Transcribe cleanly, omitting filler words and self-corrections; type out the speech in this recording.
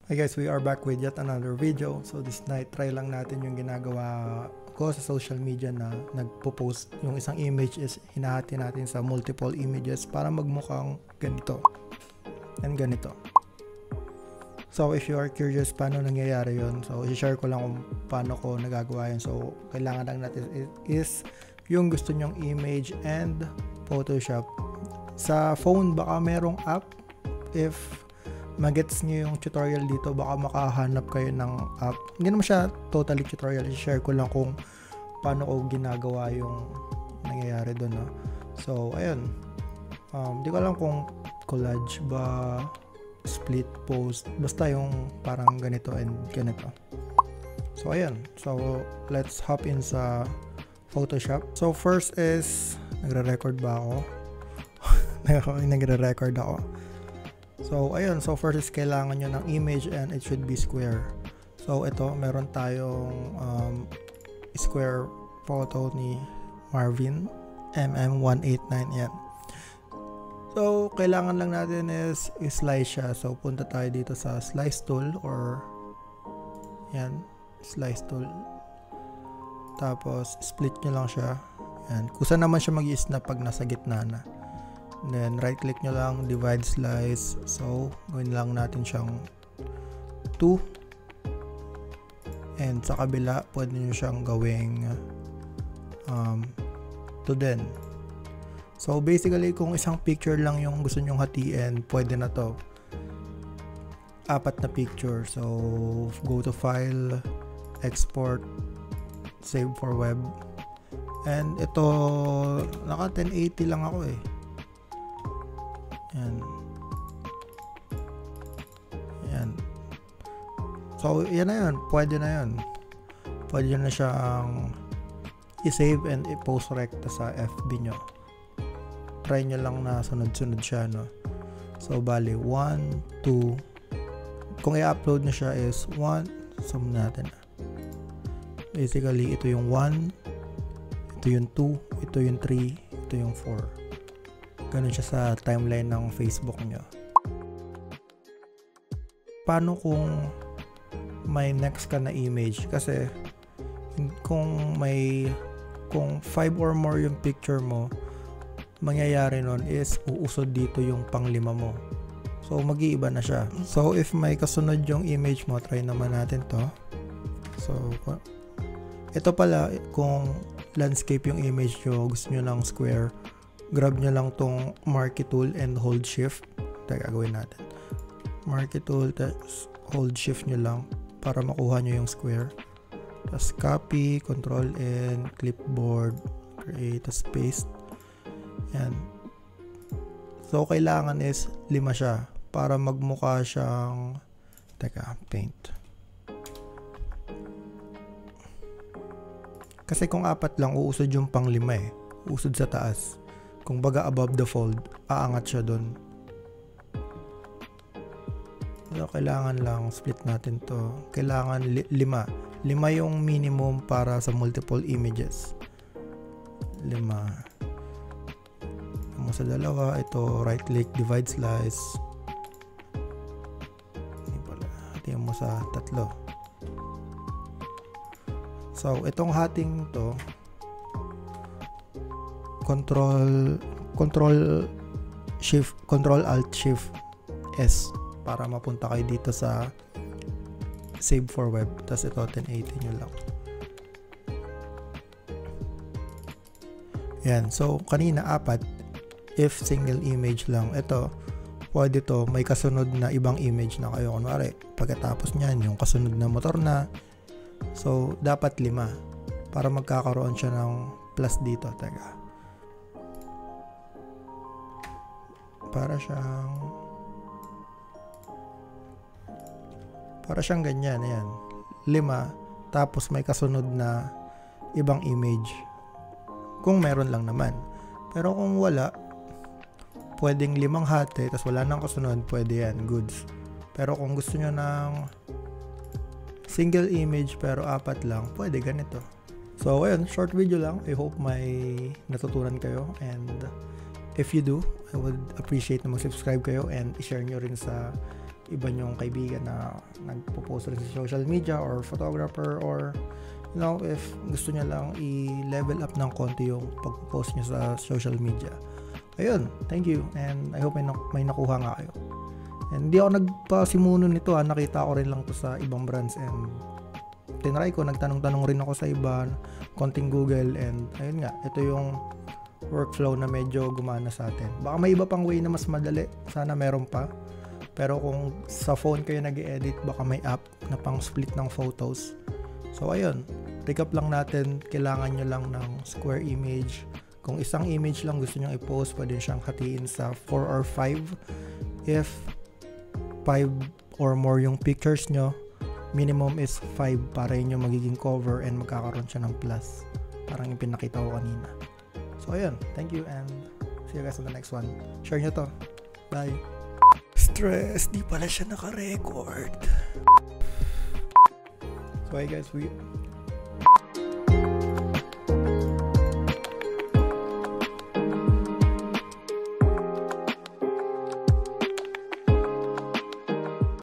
Hi guys, we are back with yet another video. So this night, try lang natin yung ginagawa ko sa social media na nagpo-post. Yung isang image is hinahati natin sa multiple images para magmukhang ganito and ganito. So if you are curious paano nangyayari yun, so i-share ko lang kung paano ko nagagawa yun. So kailangan lang natin is yung gusto nyong image and Photoshop. Sa phone baka merong app. If magets nyo yung tutorial dito, baka makahanap kayo ng app. Hindi naman siya totally tutorial, i-share ko lang kung paano ko ginagawa yung nangyayari doon, no? So ayun, di ko alam kung collage ba, split post, basta yung parang ganito and ganito. So ayun, so let's hop in sa Photoshop. So first is, nagre-record ba ako? Nagre-record ako. So ayun, so first is kailangan nyo ng image and it should be square. So ito, meron tayong square photo ni Marvin MM189 yan. So kailangan lang natin is slice siya. So punta tayo dito sa slice tool or yan, slice tool. Tapos split nyo lang siya. Yan. Kusa naman siya mag-i-snap pag nasa gitna na. Then right click nyo lang, divide slice. So gawin lang natin siyang 2. And sa kabila pwede nyo siyang gawing 2 din. So basically kung isang picture lang yung gusto nyong hatiin, pwede na to. 4 na picture. So go to file, export, save for web. And ito naka 1080 lang ako eh. Yan. Yan. So yan na yun, pwede na yun. Pwede na siyang i-save and i-post rekta sa FB nyo. Try nyo lang na sunod-sunod siya, no? So bali 1, 2. Kung i-upload na siya is 1, sum natin. Basically ito yung 1, ito yung 2, ito yung 3, ito yung 4. Ganun siya sa timeline ng Facebook nyo. Paano kung may next ka na image? Kasi kung 5 or more yung picture mo, mangyayari nun is uusod dito yung panglima mo. So mag-iiba na siya. So if may kasunod yung image mo, try naman natin to. So ito pala, kung landscape yung image nyo, gusto nyo ng square, grab nyo lang tong marquee tool and hold shift. Teka, gawin natin. Marquee tool, hold shift nyo lang para makuha nyo yung square. Tapos copy, control and clipboard, create a space. Yan. So kailangan is 5 siya para magmukha siyang, teka, paint. Kasi kung 4 lang, uusod yung pang 5 eh. Uusod sa taas. Kung baga above the fold, aangat siya dun. So, kailangan lang split natin to. Kailangan 5. 5 yung minimum para sa multiple images. 5. Mo sa dalawa, ito right click, divide slice. Hindi pala. Hatiin mo sa 3. So, itong hating to, Control Alt Shift S para mapunta kayo dito sa save for web. Tapos ito 1080 nyo lang. Yan. So kanina 4, if single image lang. Ito pwede to, may kasunod na ibang image na kayo. Kunwari pagkatapos nyan yung kasunod na motor na. So dapat 5 para magkakaroon siya ng plus dito. Teka. Para siyang ganyan, ayan. 5, tapos may kasunod na ibang image. Kung meron lang naman. Pero kung wala, pwedeng 5 hati, tapos wala nang kasunod, pwede yan, goods. Pero kung gusto nyo ng single image pero 4 lang, pwede ganito. So ayun, short video lang. I hope may natutunan kayo, and if you do, I would appreciate na mag-subscribe kayo and i-share nyo rin sa iba nyong kaibigan na nagpo-post rin sa social media or photographer, or if gusto niya lang i-level up ng konti yung pag-post niya sa social media. Ayun, thank you, and I hope may nakuha nga kayo. And hindi ako nagpasimuno nito, nakita ko rin lang to sa ibang brands, and tinry ko, nagtanong-tanong rin ako sa iba, konting Google, and ayun nga, ito yung workflow na medyo gumana sa atin. Baka may iba pang way na mas madali, sana meron pa. Pero kung sa phone kayo nag-edit, baka may app na pang split ng photos. So ayun, recap lang natin, kailangan nyo lang ng square image. Kung isang image lang gusto nyo i-post, pwede siyang hatiin sa 4 or 5. If 5 or more yung pictures nyo, minimum is 5 para yun yung magiging cover and magkakaroon siya ng plus. Parang yung pinakita ko kanina. So ayun, thank you, and see you guys on the next one. Share nyo to. Bye. Stress, di pala siya naka-record. So hey guys,